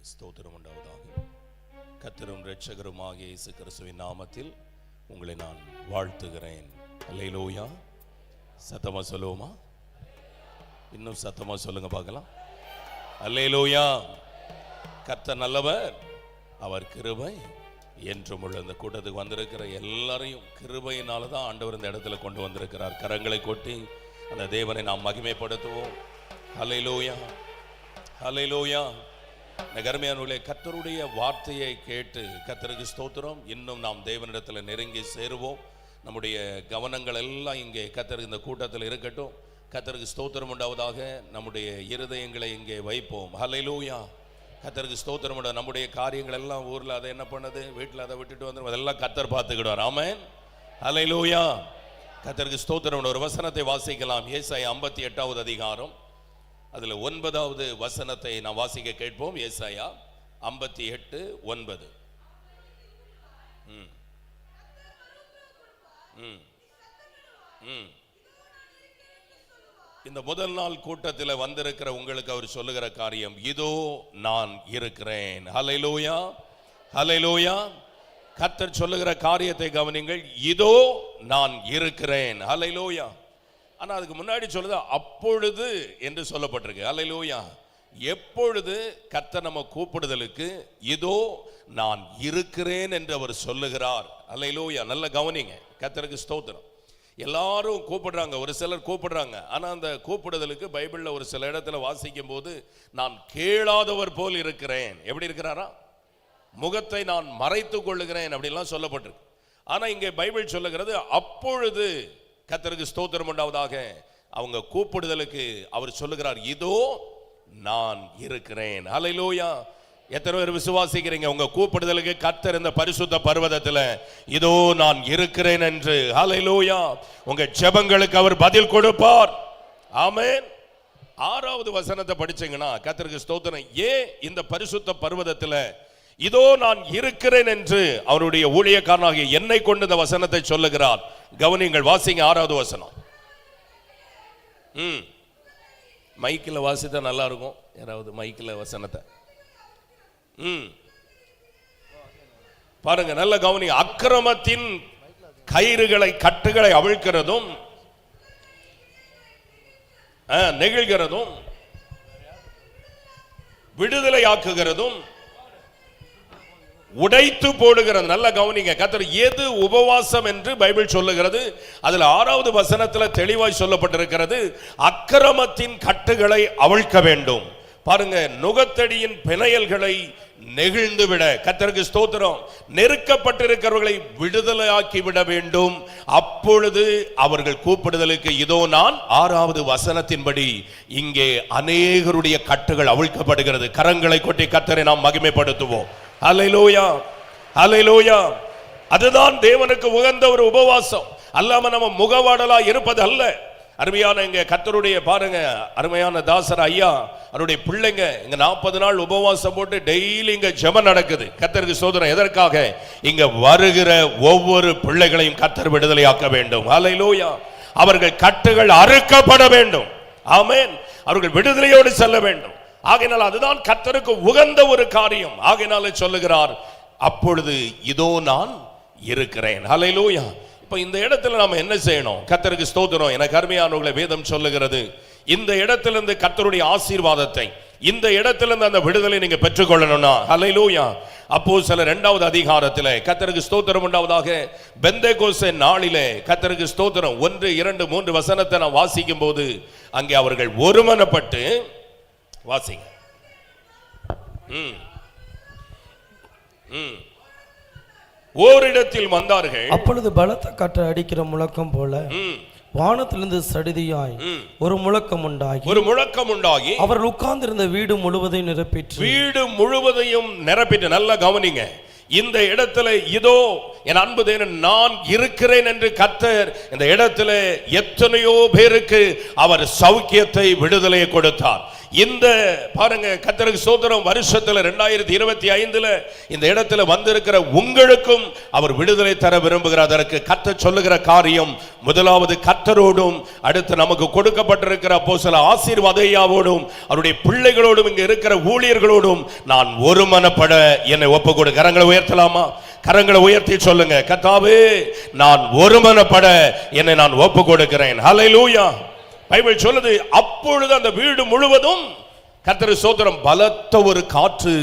ஸ்தோத்திரம் உண்டாவதாக. கர்த்தரும் இரட்சகருமாகிய இயேசு கிறிஸ்துவின் நாமத்தில் உங்களை நான் வாழ்த்துகிறேன். அல்லேலூயா. சத்தமா சொல்லுவோமா? இன்னும் சத்தமா சொல்லுங்க பார்க்கலாம். அல்லேலூயா. கர்த்தர் நல்லவர், அவர் கிருபை என்றும் உள்ள. இந்த கூட்டத்துக்கு வந்திருக்கிற எல்லாரையும் கிருபையினால தான் ஆண்டவர் இந்த இடத்துல கொண்டு வந்திருக்கிறார். கரங்களை கொட்டி அந்த தேவனை நாம் மகிமைப்படுத்துவோம். அல்லேலூயா, அல்லேலூயா. நகர்மையானவர்களே, கர்த்தருடைய வார்த்தையை கேட்டு கர்த்தருக்கு ஸ்தோத்திரம். இன்னும் நாம் தேவனிடத்தில் நெருங்கி சேருவோம். நம்முடைய கவனங்கள் எல்லாம் இங்கே கர்த்தர் இந்த கூட்டத்தில் இருக்கட்டும். கர்த்தருக்கு ஸ்தோத்திரம் உண்டாவதாக. நம்முடைய இருதயங்களை இங்கே வைப்போம். அல்லேலூயா. கர்த்தருக்கு ஸ்தோத்திரம் உண்டாவது. நம்முடைய காரியங்கள் எல்லாம் ஊரில் அதை என்ன பண்ணது, வீட்டில் அதை விட்டுட்டு வந்துடும், அதெல்லாம் கர்த்தர் பார்த்துக்கிடுவார். ஆமென். அல்லேலூயா. கர்த்தருக்கு ஸ்தோத்திரம். ஒரு வசனத்தை வாசிக்கலாம். ஏசாயா 58வது அதிகாரம், அதில் 9வது வசனத்தை நாம் வாசிக்க கேட்போம். ஏசாயா 58:9. இந்த முதல் நாள் கூட்டத்தில் வந்திருக்கிற உங்களுக்கு அவர் சொல்லுகிற காரியம், இதோ நான் இருக்கிறேன். ஹல்லேலூயா, ஹல்லேலூயா. கர்த்தர் சொல்லுகிற காரியத்தை கவனிங்கள். இதோ நான் இருக்கிறேன். ஹல்லேலூயா. ஆனா அதுக்கு முன்னாடி சொல்லுது அப்பொழுது என்று சொல்லப்பட்டிருக்கு. அல்லேலூயா. எப்பொழுது கர்த்தர் நம்ம கூப்பிடுதலுக்கு இதோ நான் இருக்கிறேன் என்று அவர் சொல்லுகிறார். அல்லேலூயா. நல்ல கவனிங்க. கர்த்தருக்கு ஸ்தோத்திரம். எல்லாரும் கூப்பிடுறாங்க, ஒரு சிலர் கூப்பிடுறாங்க. ஆனா அந்த கூப்பிடுதலுக்கு பைபிள்ல ஒரு சில இடத்துல வாசிக்கும் போது நான் கேளாதவர் போல் இருக்கிறேன். எப்படி இருக்கிறாரா? முகத்தை நான் மறைத்துக் கொள்ளுகிறேன் அப்படிலாம் சொல்லப்பட்டிருக்கு. ஆனா இங்கே பைபிள் சொல்லுகிறது அப்பொழுது. கர்த்தருக்கு ஸ்தோத்திரம் உண்டாவதாக. அவங்க கூப்பிடுதலுக்கு அவர் சொல்லுகிறார், இதோ நான் இருக்கிறேன். அல்லேலூயா. எத்தனை பேர் விசுவாசிக்கிறீங்க உங்க கூப்பிடுதலுக்கு கர்த்தர் இந்த பரிசுத்த பர்வதத்தில் இதோ நான் இருக்கிறேன் என்று? அல்லேலூயா. உங்க ஜெபங்களுக்கு அவர் பதில் கொடுப்பார். ஆமென். 6வது வசனத்தை படிச்சீங்கன்னா கர்த்தருக்கு ஸ்தோத்திரம். ஏன் இந்த பரிசுத்த பர்வதத்தில் இதோ நான் இருக்கிறேன் என்று அவருடைய ஊழியக்காரனாகிய என்னை கொண்டு இந்த வசனத்தை சொல்லுகிறார். கவனிங்கள், வாசிங்க 6வது வசனம். மைக்கில் வாசித்தா நல்லா இருக்கும். யாராவது மைக்கில் வசனத்தை பாருங்க, நல்ல கவனிங்க. அக்கிரமத்தின் கயிறுகளை கட்டுகளை அவிழ்க்கிறதும் நெகிழ்கிறதும் விடுதலை ஆக்குகிறதும் உடைத்து போடுகிறது. நல்ல கவனிங்க. கர்த்தர் எது உபவாசம் என்று பைபிள் சொல்லுகிறது. அதில் 6வது வசனத்தில் தெளிவாய் சொல்லப்பட்டிருக்கிறது, அக்கிரமத்தின் கட்டுகளை அவிழ்க்க வேண்டும். பாருங்க, நுகத்தடியின் பிணையல்களை நெகிழ்ந்து விட. கர்த்தருக்கு ஸ்தோத்திரம். நெருக்கப்பட்டிருக்கிறவர்களை விடுதலையாக்கி விட வேண்டும். அப்பொழுது அவர்கள் கூப்பிடுதலுக்கு இதோ நான். 6வது வசனத்தின்படி இங்கே அநேகருடைய கட்டுகள் அவிழ்க்கப்படுகிறது. கரங்களை கொட்டி கர்த்தரை நாம் மகிமைப்படுத்துவோம். அல்லேலூயா, அல்லேலூயா. அதுதான் தேவனுக்கு உகந்த ஒரு உபவாசம். அல்லாம நம்ம முகவாடலா இருப்பது அல்ல. அருமையான இங்க கர்த்தருடைய பாருங்க, அருமையான தாசர் ஐயா அவருடைய பிள்ளைங்க இங்க 40 நாள் உபவாசம் போட்டு டெய்லி இங்க ஜெபம் நடக்குது. கர்த்தருக்கு ஸ்தோத்திரம். எதற்காக? இங்க வருகிற ஒவ்வொரு பிள்ளைகளையும் கர்த்தர் விடுதலையாக்க வேண்டும். அல்லேலூயா. அவர்கள் கட்டுகள் அறுக்கப்பட வேண்டும். ஆமென். அவர்கள் விடுதலையோடு செல்ல வேண்டும். ஆகையினால் அதுதான் கர்த்தருக்கு உகந்த ஒரு காரியம். ஆகையினால சொல்லுகிறார், அப்பொழுது இதோ நான் இருக்கிறேன். அல்லேலூயா. இப்ப இந்த இடத்துல நாம என்ன செய்யணும்? கர்த்தருக்கு ஸ்தோத்திரம். எனக்கு அருமையானவர்களே, வேதம் சொல்லுகிறது, இந்த இடத்திலிருந்து கர்த்தருடைய ஆசீர்வாதத்தை, இந்த இடத்திலிருந்து அந்த விடுதலை நீங்க பெற்றுக்கொள்ளணும்னா, அல்லேலூயா, அப்போஸ்தலர் 2வது அதிகாரத்தில் கர்த்தருக்கு ஸ்தோத்திரம் உண்டாவதாக. பெந்தேகோஸ்தே நாளிலே கர்த்தருக்கு ஸ்தோத்திரம் 1, 2, 3 வசனத்தை நான் வாசிக்கும் போது அங்கே அவர்கள் ஒருமனப்பட்டு வாசிங்க. ஓரிடத்தில் வந்தார்கள். அப்பொழுது பலத்த காற்று அடிக்கிற முழக்கம் போல வானத்திலிருந்து சடிதியாய் ஒரு முழக்கம் உண்டாகி அவர்கள் உட்கார்ந்திருந்த வீடு முழுவதையும் நிரப்பிற்று. வீடு முழுவதையும் நிரப்பிட்டு. நல்ல கவனிங்க. இந்த இடத்துல இதோ என் அன்பு தேவன் நான் இருக்கிறேன் என்று கர்த்தர் இந்த இடத்துல எத்தனையோ பேருக்கு அவர் சௌக்கியத்தை, விடுதலையை கொடுத்தார். இந்த பாருங்க கர்த்தருக்கு ஸ்தோத்திரம், வருஷத்துல 2025 இந்த இடத்துல வந்திருக்கிற உங்களுக்கும் அவர் விடுதலை தர விரும்புகிறார். அதற்கு கர்த்தர் சொல்லுகிற காரியம், முதலாவது கர்த்தரோடும், அடுத்து நமக்கு கொடுக்கப்பட்டிருக்கிற அப்போஸ்தலர் ஆசீர்வாதையாவோடும், அவருடைய பிள்ளைகளோடும், இங்க இருக்கிற ஊழியர்களோடும் நான் ஒருமனப்பட என்னை ஒப்பு கொடு. கரங்களை உயர்த்தலாமா? கரங்களை உயர்த்தி சொல்லுங்க, கர்த்தாவே நான் ஒருமனப்பட என்னை நான் ஒப்பு கொடுக்கிறேன். ஹல்லேலூயா. பைபிள் சொல்லுது, அப்பொழுது அந்த வீடு முழுவதும் கர்த்தருக்கு ஸ்தோத்திரம் பலத்த ஒரு காற்று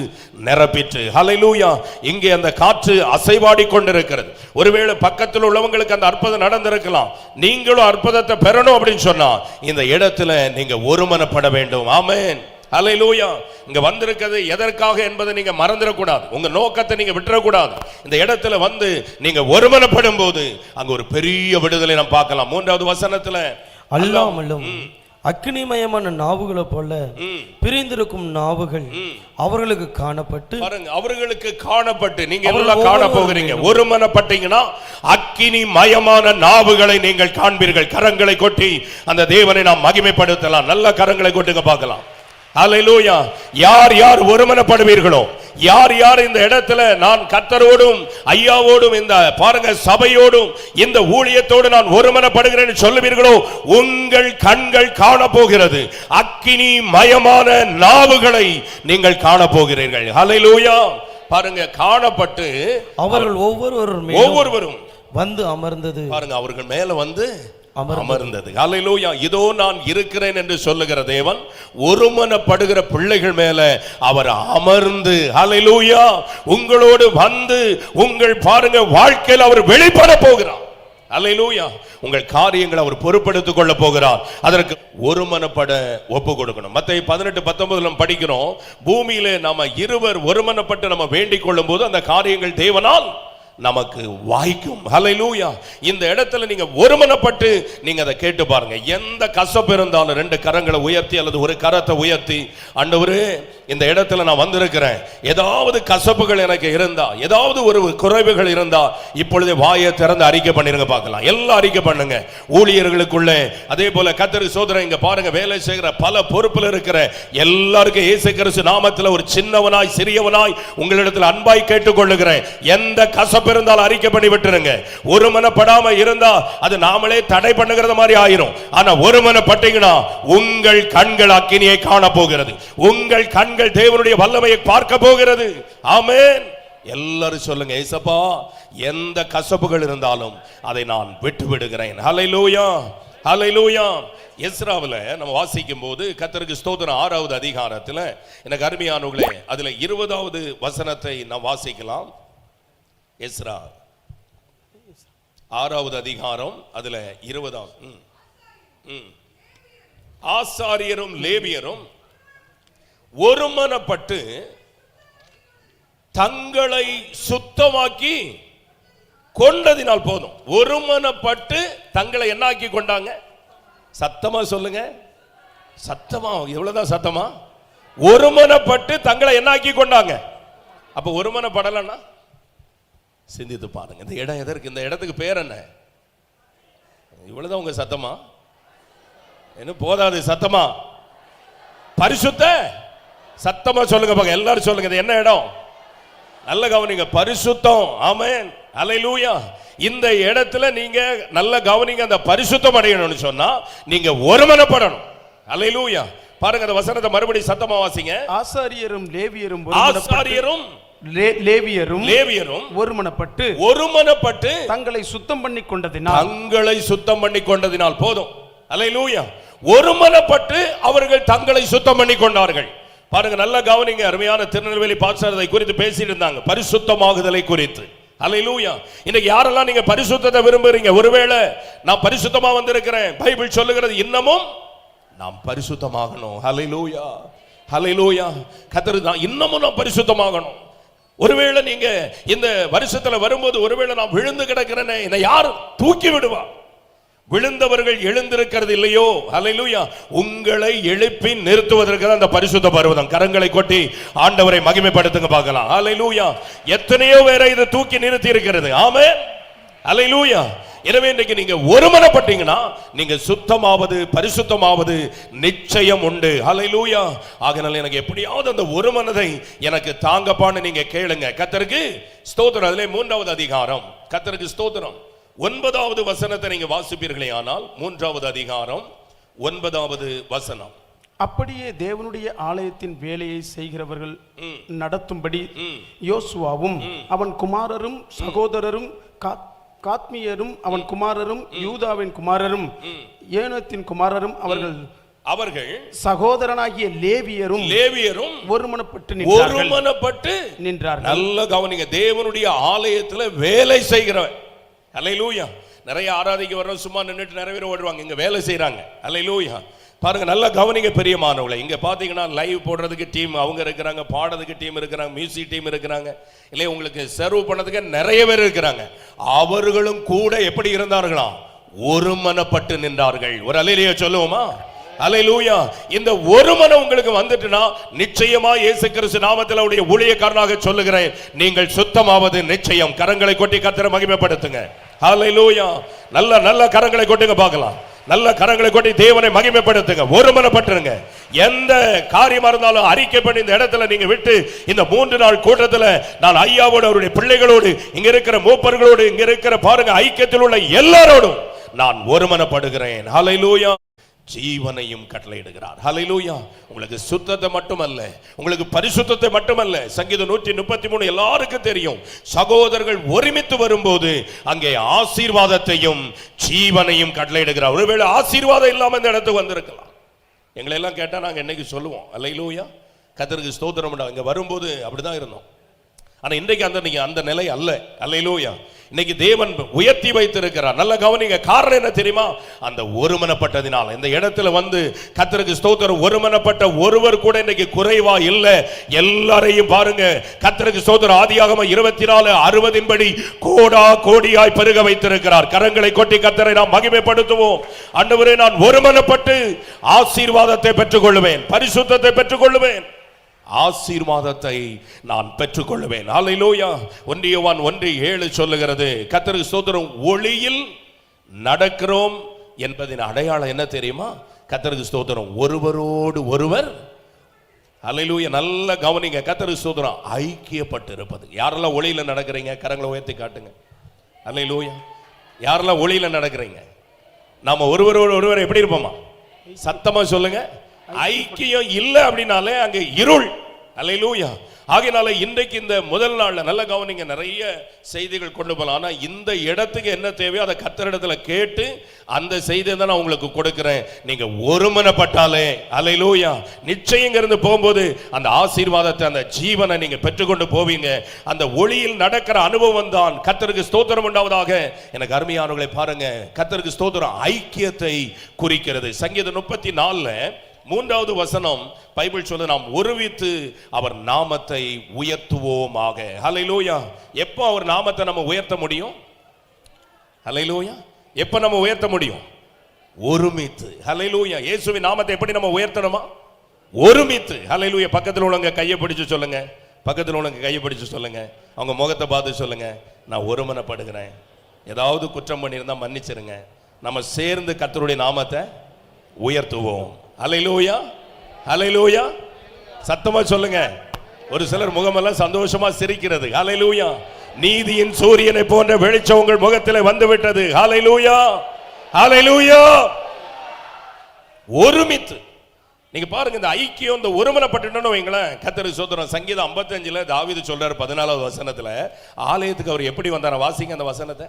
நிரப்பிற்று. ஹல்லேலூயா. இங்கே அந்த காற்று அசைவாடி கொண்டிருக்கிறது. ஒருவேளை பக்கத்தில் உள்ளவங்களுக்கு அந்த அற்புதம் நடந்திருக்கலாம், நீங்களும் அற்புதத்தை பெறணும் அப்படின்னு சொன்னா இந்த இடத்துல நீங்க ஒருமனப்பட வேண்டும். ஆமென். ஹல்லேலூயா. இங்க வந்திருக்கிறது எதற்காக என்பதை நீங்க மறந்துடக்கூடாது. உங்க நோக்கத்தை நீங்க விட்டுறக்கூடாது. இந்த இடத்துல வந்து நீங்க ஒருமனப்படும் போது அங்க ஒரு பெரிய விடுதலை நாம் பார்க்கலாம். 3வது வசனத்துல, அல்லாமலும் அக்னிமயமான நாவுகளை போல பிரிந்திருக்கும் நாவுகள் அவர்களுக்கு காணப்பட்டு, பாருங்க, அவர்களுக்கு காணப்பட்டு, நீங்க எல்லாம் காண போகிறீங்க. ஒருமனப்பட்டீங்கன்னா அக்கினி மயமான நாவுகளை நீங்கள் காண்பீர்கள். கரங்களை கொட்டி அந்த தேவனை நாம் மகிமைப்படுத்தலாம். நல்ல கரங்களை கொட்டுங்க பார்க்கலாம். ஹல்லேலூயா. யார் யார் ஒருமனப்படுவீர்களோ, யார் யார் இந்த இடத்துல நான் கர்த்தரோடும் ஐயாவோடும் இந்த பாருங்க சபையோடும் இந்த ஊழியத்தோடு நான் ஒருமனப்படுகிறேன் சொல்லுவீர்களோ, உங்கள் கண்கள் காண போகிறது அக்கினி மயமான நாவுகளை நீங்கள் காண போகிறீர்கள். ஹல்லேலூயா. பாருங்க, காணப்பட்டு அவர்கள் ஒவ்வொருவரும் வந்து அமர்ந்தது. பாருங்க, அவர்கள் மேல வந்து அமர்ந்தது. ஹல்லேலூயா. இதோ நான் இருக்கிறேன் என்று சொல்லுகிற தேவன் ஒருமனப்படுகிற பிள்ளைகள் மேல அவர் அமர்ந்து, ஹல்லேலூயா, உங்களோடு வந்து உங்கள் பாருங்க வாழ்க்கையில் அவர் வெளிப்பட போகிறார். ஹல்லேலூயா. உங்கள் காரியங்களை அவர் பொறுப்பெடுத்துக் கொள்ள போகிறார். அதற்கு ஒருமனப்பட ஒப்பு கொடுக்கணும். மத்தேயு 18:19 படிக்கிறோம், பூமியிலே நாம இருவர் ஒருமனப்பட்டு நம்ம வேண்டிக் கொள்ளும் போது அந்த காரியங்கள் தேவனால் நமக்கு வாய்க்கும். ஹல்லேலூயா. இந்த இடத்துல நீங்க ஒருமனப்பட்டு நீங்க அதை கேட்டு பாருங்க. எந்த கசப்பு இருந்தாலும் 2 கரங்களை உயர்த்தி அல்லது ஒரு கரத்தை உயர்த்தி, ஆண்டவரே இந்த இடத்துல நான் வந்திருக்கிறேன், ஏதாவது கசப்புகள் எனக்கு இருந்தா, ஏதாவது ஒரு குறைவுகள் இருந்தா இப்பொழுதே வாயை திறந்து அறிக்கை பண்ணிருங்க பார்க்கலாம். எல்லாம் அறிக்கை பண்ணுங்க. ஊழியர்களுக்குள்ளே, அதே போல கர்த்தருக்கு ஸ்தோத்திரம், இங்க பாருங்க வேலை செய்கிற பல பொறுப்புல இருக்கிற எல்லாருக்கும் இயேசு கிறிஸ்து நாமத்தில் ஒரு சின்னவனாய் சிறியவனாய் உங்களிடத்தில் அன்பாய் கேட்டுக்கொள்ளுகிறேன். எந்த கசப்பு இருந்தால் அறிக்கை பண்ணி விட்டுருங்க. ஒருமனப்படாம இருந்தா அது நாமளே தடை பண்ணுகிறது மாதிரி ஆயிரும். ஆனா ஒருமனப்பட்டீங்கன்னா உங்கள் கண்கள் அக்கினியை காண போகிறது. உங்கள் கண்கள் தேவனுடைய வல்லமையை பார்க்க போகிறது. ஆமென். எல்லாரும் சொல்லுங்க, ஏசப்பா எந்த கசப்புகள் இருந்தாலும் அதை நான் விட்டு விடுகிறேன். ஹல்லேலூயா. ஹல்லேலூயா. எஸ்ராவில் நம்ம வாசிக்கும் போது கர்த்தருக்கு ஸ்தோத்திரம் 6வது அதிகாரத்தில் எனக்கு அருமையானவர்களே, அதுல 20வது வசனத்தை நாம் வாசிக்கலாம். எஸ்ரா 6வது அதிகாரம் அதுல 20. ஆசாரியரும் லேவியரும் ஒருமனப்பட்டு தங்களை சுத்தமாக்கி கொண்டதினால் போதும். ஒருமனப்பட்டு தங்களை என்னாக்கி கொண்டாங்க? சத்தமா சொல்லுங்க, சத்தமா, எவ்வளவுதான் சத்தமா? ஒருமனப்பட்டு தங்களை என்னாக்கி கொண்டாங்க. அப்ப ஒருமனப்படலன்னா சிந்தித்து பாருங்க. இந்த இடம் எதற்கு? இந்த இடத்துக்கு பேர் என்ன? இவ்வளவுதான் உங்க சத்தமா? என்ன போதாது சத்தமா? பரிசுத்த சத்தமா சொல்லுங்க பாருங்க. எல்லாரும் சொல்லுங்க, இது என்ன இடம்? நல்ல கவனிங்க, பரிசுத்தம். ஆமென். ஹல்லேலூயா. இந்த இடத்துல நீங்க நல்ல கவனிங்க, அந்த பரிசுத்தம் அடையணும்னு சொன்னா நீங்க ஒருமனப்படணும். ஹல்லேலூயா. பாருங்க அந்த வசனத்தை மறுபடியும் சத்தமா வாசிங்க. ஆசாரியரும் லேவியரும் ஒருமனப்பட்டு தங்களை சுத்தம் பண்ணி கொண்டதினால் போதும். அல்லேலூயா. ஒருமனப்பட்டு அவர்கள் தங்களை சுத்தம் பண்ணி கொண்டார்கள். பாருங்க நல்ல கவனிங்க. அருமையான திருநெல்வேலி பாஸ்டர் குறித்து பேசிட்டு இருந்தாங்க, பரிசுத்தமாகுதலை குறித்து. அல்லேலூயா. இன்னைக்கு யாரெல்லாம் நீங்க பரிசுத்தத்தை விரும்புறீங்க? ஒருவேளை நான் பரிசுத்தமா வந்திருக்கிறேன், பைபிள் சொல்லுகிறது இன்னமும் நாம் பரிசுத்தமாகணும். அல்லேலூயா. அல்லேலூயா. கர்த்தர் தான் இன்னமும் நாம் பரிசுத்தமாகணும். ஒருவேளை நீங்க இந்த வருஷத்துல வரும்போது ஒருவேளை நான் விழுந்து கிடக்கிறேனே, என்னை யார் தூக்கி விடுவா? விழுந்தவர்கள் எழுந்திருக்கிறது இல்லையோ? அல்லேலூயா. உங்களை எழுப்பி நிறுத்துவதற்கு அந்த பரிசுத்த பர்வதம். கரங்களை கொட்டி ஆண்டவரை மகிமைப்படுத்துங்க பார்க்கலாம். அல்லேலூயா. எத்தனையோ பேரை இது தூக்கி நிறுத்தி இருக்கிறது. ஆமென். அல்லேலூயா. எனவே இன்றைக்கு நீங்க ஒருமனப்பட்டீங்கன்னா நீங்க சுத்தமாவது பரிசுத்தமாவது நிச்சயம் உண்டு. ஹல்லேலூயா. ஆகையால் எனக்கு எப்படியாவது அந்த ஒரு மனதை எனக்கு தாங்கப்பான்னு நீங்க கேளுங்க. கர்த்தருக்கு ஸ்தோத்திரம். அதிலே 3வது அதிகாரம், கர்த்தருக்கு ஸ்தோத்திரம், 9வது வசனத்தை நீங்க வாசிப்பீர்களே ஆனால் 3வது அதிகாரம் 9வது வசனம். அப்படியே தேவனுடைய ஆலயத்தின் வேலையை செய்கிறவர்கள் நடத்தும்படி யோசுவாவும் அவன் குமாரரும் சகோதரரும் காத்மியரும் அவன் குமாரரும் யூதாவின் குமாரரும் ஏனோத்தின் குமாரரும் அவர்கள் சகோதரனாகிய லேவியரும் ஒருமனப்பட்டு நின்றார்கள். நல்ல கவனிங்க. தேவனுடைய ஆலயத்துல வேலை செய்கிறவன். அல்லேலூயா. நிறைய ஆராதிக்க வர்றோம், சும்மா நின்றுட்டு நிறைய பேர் ஓடுவாங்க, இங்க வேலை செய்யறாங்க. அல்லேலூயா. பாருங்க, நல்லா கவனிங்க பெரியமானவங்களே. இங்க பாத்தீங்கன்னா லைவ் போடுறதுக்கு டீம் அவங்க இருக்கிறாங்க, பாடுறதுக்கு டீம் இருக்கிறாங்க, மியூசிக் டீம் இருக்கிறாங்க, இல்லையா உங்களுக்கு சர்வ் பண்ணதுக்கு நிறைய பேர் இருக்கிறாங்க. அவர்களும் கூட எப்படி இருந்தார்களா? ஒருமனப்பட்டு நின்றார்கள். ஒரு அல்லேலூயா சொல்லுவோமா? அல்லேலூயா. இந்த ஒரு மனம் உங்களுக்கு வந்துட்டுனா நிச்சயமா இயேசு கிறிஸ்து நாமத்தில் அவருடைய ஊழியக்காரனாக சொல்லுகிறேன், நீங்கள் சுத்தமாவது நிச்சயம். கரங்களை கொட்டி கர்த்தரை மகிமைப்படுத்துங்க. அல்லேலூயா. நல்ல நல்ல கரங்களை கொட்டுங்க பார்க்கலாம். நல்ல கரங்களை கொட்டி தேவனை மகிமைப்படுத்துங்க. ஒருமனப்பட்டுருங்க. எந்த காரியமா இருந்தாலும் அறிக்கை பண்ணி இந்த இடத்துல நீங்க விட்டு இந்த 3 நாள் கூட்டத்தில் நான் ஐயாவோடு அவருடைய பிள்ளைகளோடு இங்க இருக்கிற மூப்பர்களோடு இங்க இருக்கிற பாருங்க ஐக்கியத்தில் உள்ள எல்லாரோடும் நான் ஒருமனப்படுகிறேன். ஹல்லேலூயா. ஜீவனையும் கட்டளையிடுகிறார். ஹல்லேலூயா. உங்களுக்கு சுத்தத்தை மட்டுமல்ல, உங்களுக்கு பரிசுத்தத்தை மட்டுமல்ல. சங்கீதம் 133 எல்லாருக்கும் தெரியும். சகோதரர்கள் ஒருமித்து வரும்போது அங்கே ஆசீர்வாதத்தையும் ஜீவனையும் கட்டளையிடுகிறார். ஒருவேளை ஆசீர்வாதம் இல்லாம இந்த இடத்துக்கு வந்திருக்கலாம். எங்களை எல்லாம் கேட்டா நாங்க என்னைக்கு சொல்லுவோம் அல்லேலூயா, கர்த்தருக்கு ஸ்தோத்திரம். இங்க வரும்போது அப்படிதான் இருந்தோம். ஆனா இன்றைக்கு அந்த நிலை அல்ல. அல்லேலூயா. இன்னைக்கு தேவன் உயர்த்தி வைத்திருக்கிறார். நல்ல கவனிங்க. காரணம் என்ன தெரியுமா? அந்த ஒருமனப்பட்டதினால் இந்த இடத்துல வந்து கர்த்தருக்கு ஸ்தோத்திரம். ஒருமனப்பட்ட ஒருவர் கூட இன்னைக்கு குறைவா இல்ல. எல்லாரையும் பாருங்க கர்த்தருக்கு ஸ்தோத்திரம். ஆதியாகமம் 24:60 படி கோடா கோடியாய் பெருக வைத்திருக்கிறார். கரங்களை கொட்டி கர்த்தரை நாம் மகிமைப்படுத்துவோம். ஆண்டவரே, நான் ஒருமனப்பட்டு ஆசீர்வாதத்தை பெற்றுக்கொள்வேன், பரிசுத்தத்தை பெற்றுக்கொள்வேன், ஆசீர்வாதத்தை நான் பெற்றுக்கொள்வேன். ஹல்லேலூயா. 1 யோவான் 1:7 சொல்லுகிறது, கர்த்தருக்கு ஸ்தோத்திரம், ஒளியில் நடக்கிறோம் என்பதின் அடையாளம் என்ன தெரியுமா? கர்த்தருக்கு ஸ்தோத்திரம், ஒருவரோடு ஒருவர். ஹல்லேலூயா. நல்ல கவனிங்க. கர்த்தருக்கு ஸ்தோத்திரம், ஐக்கியப்பட்டு இருப்பது. யாரெல்லாம் ஒளியில நடக்கிறீங்க கரங்களை உயர்த்தி காட்டுங்க. ஹல்லேலூயா. யாரெல்லாம் ஒளியில நடக்கிறீங்க? நாம ஒருவரோடு ஒருவர் எப்படி இருப்போமா? சத்தமா சொல்லுங்க. ஐக்கியம் இல்லை அப்படின்னாலே அங்கே இருள். அல்லேலூயா. ஆகையினால இன்றைக்கு இந்த முதல் நாள்ல நல்ல கவனிங்க. நிறைய செய்திகள் கொண்டு போகலாம். ஆனா இந்த இடத்துக்கு என்ன தேவையோ அதை கர்த்தரிடத்துல கேட்டு அந்த செய்தியை தான் நான் உங்களுக்கு கொடுக்கிறேன். நீங்க ஒருமனப்பட்டாலே அல்லேலூயா நிச்சயம் இருந்து போகும்போது அந்த ஆசீர்வாதத்தை அந்த ஜீவனை நீங்க பெற்றுக்கொண்டு போவீங்க. அந்த ஒளியில் நடக்கிற அனுபவம் தான் கர்த்தருக்கு ஸ்தோத்திரம் உண்டாவதாக. எனக்கு அருமையானவர்களை பாருங்க, கர்த்தருக்கு ஸ்தோத்திரம் ஐக்கியத்தை குறிக்கிறது. சங்கீதம் 34 3வது வசனம் பைபிள் சொல்ல, நாம் ஒருமித்து அவர் நாமத்தை உயர்த்துவோமாக. ஹல்லேலூயா. எப்போ அவர் நாமத்தை நம்ம உயர்த்த முடியும்? ஹல்லேலூயா. எப்போ நம்ம உயர்த்த முடியும்? ஒருமித்து. ஹல்லேலூயா. இயேசுவின் நாமத்தை எப்படி நம்ம உயர்த்தணுமா? ஒருமித்து. ஹல்லேலூயா. பக்கத்தில் உள்ளவங்க கையை பிடிச்சு சொல்லுங்க. பக்கத்தில் உள்ளவங்க கையை பிடிச்சு சொல்லுங்க. அவங்க முகத்தை பார்த்து சொல்லுங்க, நான் ஒருமனப்படுகிறேன். ஏதாவது குற்றம் பண்ணியிருந்தா மன்னிச்சிருங்க. நம்ம சேர்ந்து கர்த்தருடைய நாமத்தை உயர்த்துவோம். ஹல்லேலூயா. ஹல்லேலூயா. சத்தமா சொல்லுங்க. ஒரு சிலர் முகமெல்லாம் சந்தோஷமா சிரிக்கிறது. ஹல்லேலூயா. நீதியின் சூரியனை போன்ற வெளிச்சம் உங்கள் முகத்திலே வந்து விட்டது. ஹல்லேலூயா. ஹல்லேலூயா. ஒருமித்து நீங்க பாருங்க, இந்த ஐக்கியம், இந்த ஒருமனப்பட்டுன்னு வைங்களேன். கர்த்தருக்கு ஸ்தோத்திரம். சங்கீதம் 55 தாவீது சொல்றாரு 14வது வசனத்துல, ஆலயத்துக்கு அவர் எப்படி வந்தார்? வாசிங்க அந்த வசனத்தை.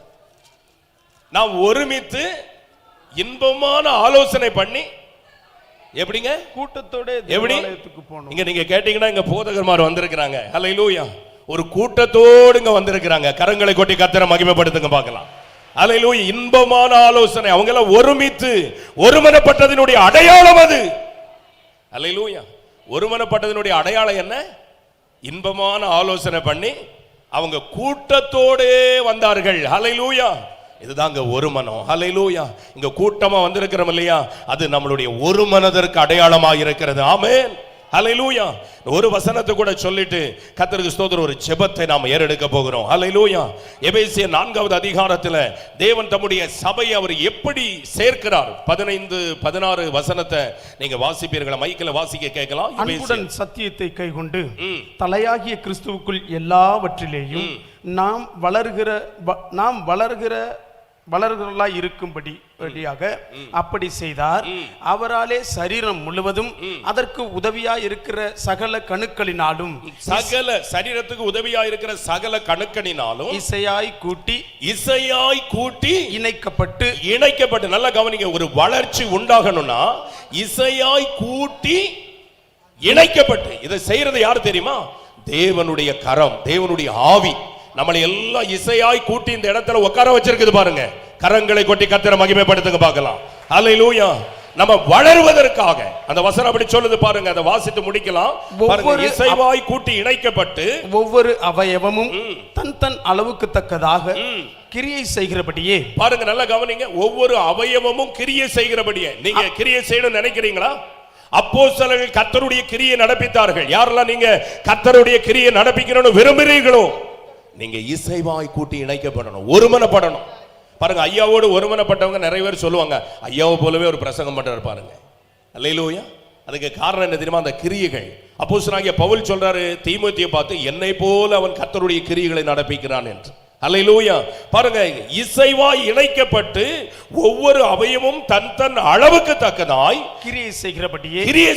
நாம் ஒருமித்து இன்பமான ஆலோசனை பண்ணி எப்படிங்க? கூட்டத்தோட எப்படி? இங்க நீங்க கேட்டீங்கன்னா இங்க போதகர்மார் வந்திருக்கிறாங்க. ஹல்லேலூயா. ஒரு கூட்டத்தோடு இங்க வந்திருக்கிறாங்க. கரங்களை கொட்டி கர்த்தரை மகிமைப்படுத்துங்க பார்க்கலாம். ஹல்லேலூயா. இன்பமான ஆலோசனை. அவங்க எல்லாம் ஒருமித்து ஒருமனப்பட்டதினுடைய அடையாளம் அது. ஹல்லேலூயா. ஒருமனப்பட்டதினுடைய அடையாளம் என்ன? இன்பமான ஆலோசனை பண்ணி அவங்க கூட்டத்தோடே வந்தார்கள். ஹல்லேலூயா. இதுதாங்க ஒரு மனம். ஹல்லேலூயா. இங்க கூட்டமா வந்திருக்கிறோம் இல்லையா, அது நம்மளுடைய ஒரு மனதிற்கு அடையாளமாக இருக்கிறது. ஆமென். ஹல்லேலூயா. ஒரு வசனத்தை கூட சொல்லிட்டு கர்த்தருக்கு ஸ்தோத்திரம், ஒரு ஜெபத்தை நாம் ஏறெடுக்க போகிறோம். ஹல்லேலூயா. எபேசியர் 4வது அதிகாரத்தில் தேவன் தம்முடைய சபையை அவர் எப்படி சேர்க்கிறார், 15-16 வசனத்தை நீங்க வாசிப்பீர்களா? மைக்கில் வாசிக்க கேட்கலாம். அன்புடன் சத்தியத்தை கைக்கொண்டு தலையாகிய கிறிஸ்துவுக்குள் எல்லாவற்றிலேயும் நாம் வளர்கிறவர்களாய் இருக்கும்படி அப்படி செய்தார். அவராலே சரீரம் முழுவதும் அதற்கு உதவியாய் இருக்கிற சகல கணுக்களினாலும், சகல சரீரத்துக்கு உதவியாய் இருக்கிற சகல கணுக்களினாலும் இசையாய் கூட்டி இணைக்கப்பட்டு நல்லா கவனிங்க. ஒரு வளர்ச்சி உண்டாகணும்னா இசையாய் கூட்டி இணைக்கப்பட்டு. இதை செய்யறது யாரு தெரியுமா? தேவனுடைய கரம், தேவனுடைய ஆவி நம்மளை எல்லாம் இசையாய் கூட்டி இந்த இடத்துல உட்கார வச்சிருக்குது பாருங்க. கரங்களை கொட்டி கர்த்தரை மகிமைப்படுத்துங்க பார்க்கலாம். ஹல்லேலூயா. நம்ம வளருவதற்காக அந்த வசனம் அப்படி சொல்லுது பாருங்க. அதை வாசித்து முடிக்கலாம் பாருங்க. இசைவாய் கூட்டி இணைக்கப்பட்டு ஒவ்வொரு அவயவமும் தன் அளவுக்கு தக்கதாக கிரியை செய்கிறபடியே. பாருங்க நல்லா கவனிங்க. ஒவ்வொரு அவயவமும் கிரியை செய்கிறபடியே. நீங்க கிரியை செய்யணும்னு நினைக்கிறீங்களா? அப்போஸ்தலர்கள் கர்த்தருடைய கிரியை நடப்பித்தார்கள். யாரெல்லாம் நீங்க கர்த்தருடைய கிரியை நடப்பிக்கணும்னு விரும்புகிறீர்களோ நீங்க இசைவாய் கூட்டி இணைக்கப்படணும், ஒருமனப்படணும். பாருங்க, ஐயாவோடு ஒருமனப்பட்டவங்க நிறைய பேர் சொல்லுவாங்க, ஐயாவை போலவே ஒரு பிரசங்கம் பண்றாரு பாருங்க. அல்லேலூயா. அதுக்கு காரணம் என்ன தெரியுமா? அந்த கிரியைகள். அப்போஸ்தலனாகிய பவுல் சொல்றாரு தீமோத்தேயுவை பார்த்து, என்னை போல அவன் கர்த்தருடைய கிரியைகளை நடப்பிக்கிறான் என்று. அல்லேலூயா. பாருங்க, இசைவாய் இணைக்கப்பட்டு ஒவ்வொரு அவயமும் தன் அளவுக்கு தக்கதாய் கிரியை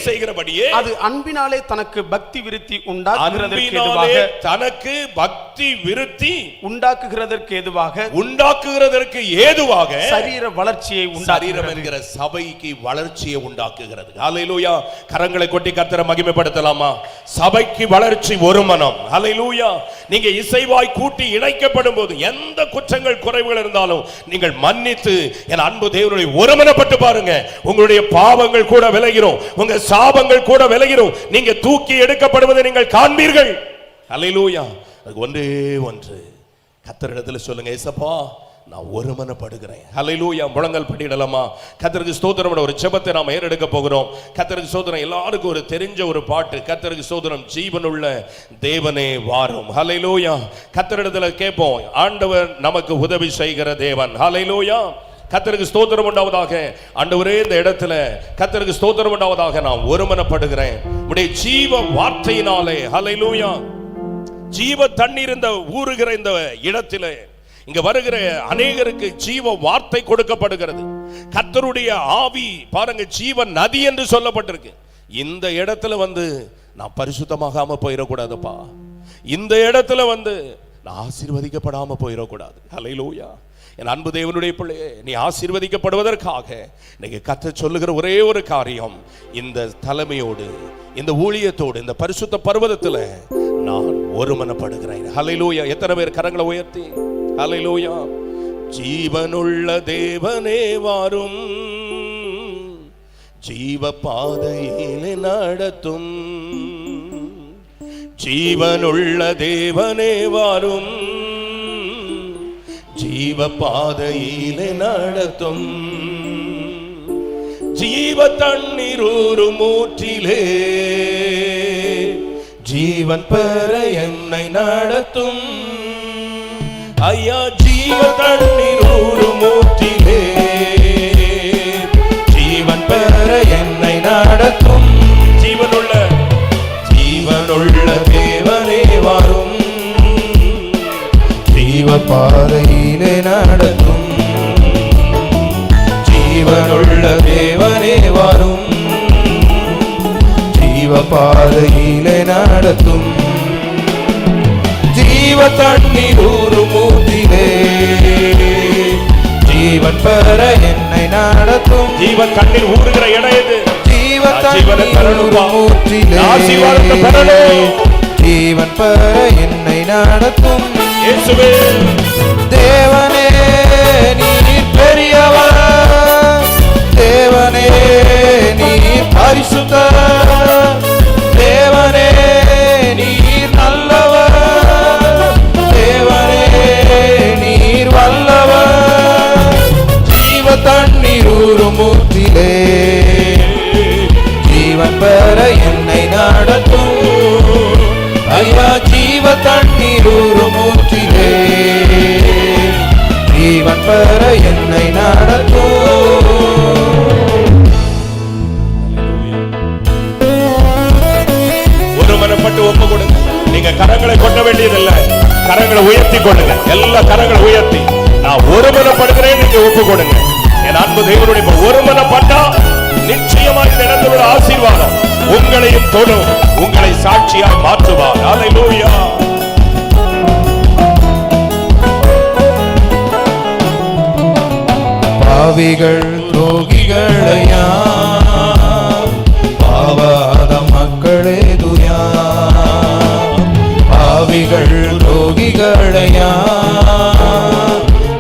செய்கிறபடியே அது அன்பினாலே தனக்கு பக்தி விருத்தி உண்டாக்குகிறதற்கு ஏதுவாக சரீர வளர்ச்சியை சரீரம் என்கிற சபைக்கு வளர்ச்சியை உண்டாக்குகிறது. அல்லேலூயா. கரங்களை கொட்டி கர்த்தரை மகிமைப்படுத்தலாமா? சபைக்கு வளர்ச்சி ஒரு மனம். அல்லேலூயா. நீங்க இசைவாய் கூட்டி இணைக்கப்படும் போது எந்த குற்றங்கள் குறைவுகள் இருந்தாலும் நீங்கள் மன்னித்து என் அன்பு தேவனுடைய ஒருமனப்பட்டு பாருங்க. உங்களுடைய பாவங்கள் கூட விலகிரும், உங்க சாபங்கள் கூட விலகிரும். நீங்க தூக்கி எடுக்கப்படுவதை நீங்கள் காண்பீர்கள். அல்லேலூயா. அதுக்கு ஒன்றே ஒன்று, கர்த்தரிடத்தில் சொல்லுங்க, ஏசப்பா நான் ஒருமனப்படுகிறேன். ஹல்லேலூயா. முழங்கால் படிடலாமா? கர்த்தருக்கு ஸ்தோத்திரம். ஒரு ஜெபத்தை நாம் ஏறெடுக்க போகிறோம். கர்த்தருக்கு ஸ்தோத்திரம். எல்லாருக்கும் ஒரு தெரிஞ்ச ஒரு பாட்டு. கர்த்தருக்கு ஸ்தோத்திரம். ஜீவனுள்ள தேவனே வாரும். ஹல்லேலூயா. கர்த்தரிடத்தில் கேட்போம், ஆண்டவர் நமக்கு உதவி செய்கிற தேவன். ஹல்லேலூயா. கர்த்தருக்கு ஸ்தோத்திரம் உண்டாவதாக. ஆண்டவரே, இந்த இடத்துல கர்த்தருக்கு ஸ்தோத்திரம் உண்டாவதாக. நான் ஒருமனப்படுகிறேன் உடைய ஜீவ வார்த்தையினாலே. ஹல்லேலூயா. ஜீவ தண்ணீர் இந்த ஊறுகிற இந்த இடத்திலே இங்க வருகிற அநேகருக்கு ஜீவ வார்த்தை கொடுக்கப்படுகிறது. கர்த்தருடைய ஆவி பாருங்க, ஜீவ நதி என்று சொல்லப்பட்டிருக்கு. இந்த இடத்துல வந்து நான் பரிசுத்தமாகாம போயிடக்கூடாதுப்பா. இந்த இடத்துல வந்து நான் ஆசீர்வதிக்கப்படாம போயிடக்கூடாது. ஹல்லேலூயா. என் அன்பு தேவனுடைய பிள்ளையே, நீ ஆசீர்வதிக்கப்படுவதற்காக இன்னைக்கு கர்த்தர் சொல்லுகிற ஒரே ஒரு காரியம், இந்த தலைமையோடு, இந்த ஊழியத்தோடு, இந்த பரிசுத்த பர்வதத்தில் நான் ஒருமனப்படுகிறேன். ஹல்லேலூயா. எத்தனை பேர் கரங்களை உயர்த்தி ஹல்லேலூயா. ஜீவனுள்ள தேவனே வாரும், ஜீவ பாதையிலே நடத்தும். ஜீவனுள்ள தேவனே வாரும், ஜீவ பாதையிலே நடத்தும். ஜீவ தண்ணீர் ஊறும் ஊற்றிலே ஜீவன் பெற என்னை நடத்தும். ஐயா, ஜீவ தண்ணீர் ஊறும் ஊற்றிலே ஜீவன் பெற என்னை நடத்தும். ஜீவனுள்ள தேவனே வாரும், ஜீவ பாதையிலே நடத்தும். ஜீவனுள்ள தேவனே வாரும், ஜீவ பாதையிலே நடத்தும். ஜீவ தண்ணீர் ஊறும் ஊற்றிலே ஜீவன் பெற என்னை நடத்தும். ஜீவன் தண்ணீர் ஊறுகிற இடம் எது? ஜீவ தண்ணீர் ஊறும் ஊற்றிலே ஜீவன் பெற என்னை நடத்தும். இயேசுவே, தேவனே நீர் பெரியவர், தேவனே நீர் பரிசுத்தர், தேவனே நீர் நல்லவர், தேவனே நீர் வல்லவர். ஜீவ தண்ணீர் ஊறும் ஊற்றிலே ஜீவன் பெற என்னை ஐயா ஜீவ தண்ணீர் ஊற்றிலே ஜீவன் பெற என்னை நடத்தும். ஒருமனப்பட்டு ஒப்பு கொடுங்க. நீங்க கரங்களை கொட்ட வேண்டியதில்லை, கரங்களை உயர்த்தி கொள்ளுங்க. எல்லா கரங்களை உயர்த்தி நான் ஒருமனப்படுகிறேன் நீங்க ஒப்பு கொடுங்க. என் அன்பு தேவனுடைய ஒருமனப்பட்டா நிச்சயமாய் நடந்துள்ள ஆசீர்வாதம் உங்களையும் தொடும், உங்களை சாட்சியாய் மாற்றுவார். ஹல்லேலூயா. பாவிகள் துரோகிகளையா பாவாத மக்களே துயா, பாவிகள் துரோகிகளையா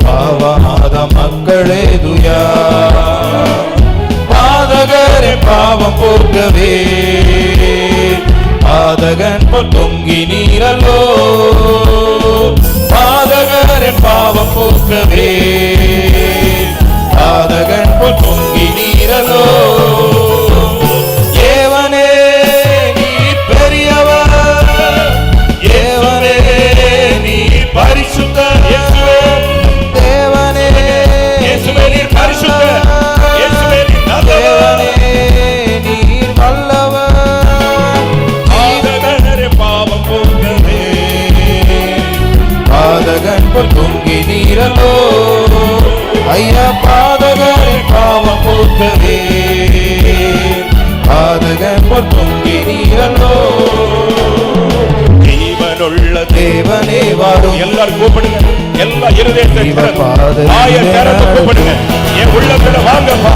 பாவாத மக்களே துயா, பாதகரே பாவம் போக்கவே பாதகன் தொங்கி நீரலோ, பாதகரே பாவம் போக்கவே பாதகன் தொங்கி நீரலோ. ஏவனே நீ பெரியவர், ஏவனே நீ பரிசுத்தர், தேவனே இயேசுவே நீர் பரிசுத்தர், இயேசுவே நீர் நல்லவர், நீர் வல்லவர், பாதகரே பாவம் போக்கவே பாதகன் தொங்கி நீரலோ. ஐயா பாதகரை பாவம் போக்கவே பாதகன் தொங்கி நீரலோ. ஜீவனுள்ள தேவனே வாரும், எல்லாரும் கூப்பிடுங்க. எல்லா இருதயத்தை திறந்து கூப்பிடுங்க. என் உள்ளத்துல வாங்கப்பா,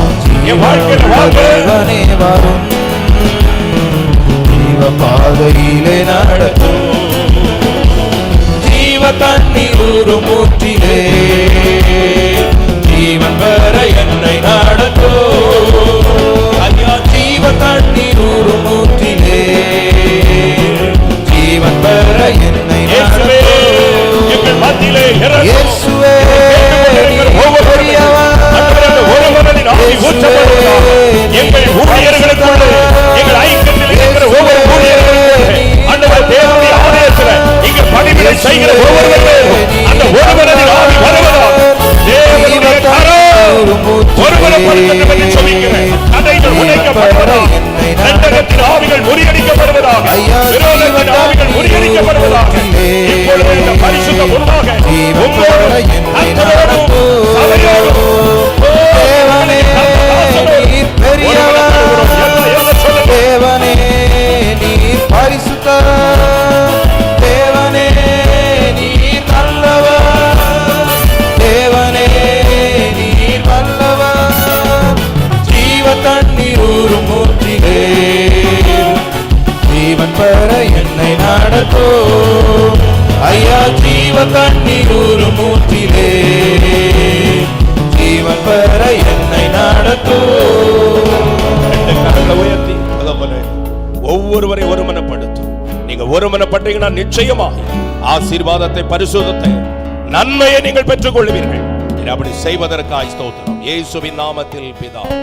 என் வாழ்க்கையில வாங்க. தேவனே வாரும், ஜீவ பாதையிலே நடத்தும், ஜீவ தண்ணீர் ஊற்றிலே ஜீவன் பெற என்னை நடத்தும். ஐயா ஜீவ தண்ணீர் ஊற்றிலே ஜீவன் பெற என்னை இயேசுவே நடத்தும். எங்கள் மத்தியிலே இறங்கும். இயேசுவே ஒருவரின் ஆவி ஊற்றப்படுவதாக எங்கள் ஊழியர்களுக்குள்ளே, எங்கள் ஐக்கியத்தில் இருக்கிற ஒவ்வொரு ஊழியர்களுக்குள்ளே ஆண்டவர் தேவனுடைய ஆலயத்தில் இங்கு பணிவிடை செய்கிற ஒவ்வொருவரும் அந்த ஒருவரின் ஆவி வருவதாக தேவனுடைய கரம் ஒருவரப்படுத்தட்டும் என்று சொல்லிக்கிறேன். தடைகள் உடைக்கப்படுவதாக, தண்டகத்தின் ஆவிகள் முறியடிக்கப்படுவதாக, விரோதத்தின் ஆவிகள் முறியடிக்கப்படுவதாக. இப்பொழுது இந்த பரிசுத்த முன்பாக உங்களோடும் கர்த்தரோடும் சபையோடும் தேவனே நீர் பெரியவர், தேவனே நீர் பரிசுத்தர், தேவனே நீர் நல்லவர், தேவனே நீர் வல்லவர், ஜீவ தண்ணீர் ஊற்றிலே ஜீவன் பெற என்னை நடத்தும். ஐயா ஜீவ தண்ணீர் ஊற்றிலே ஜீவன் பெற என்னை நடத்தும். கரங்களை உயர்த்தி தகப்பனே, ஒவ்வொருவரை ஒருமனப்படுத்தும். நீங்க ஒருமனப்பட்டீங்கன்னா நிச்சயமா ஆசீர்வாதத்தை, பரிசுத்தத்தை, நன்மையை நீங்கள் பெற்றுக் கொள்வீர்கள். அப்படி செய்வதற்காய் ஸ்தோத்திரம். இயேசுவின் நாமத்தில் பிதாவே.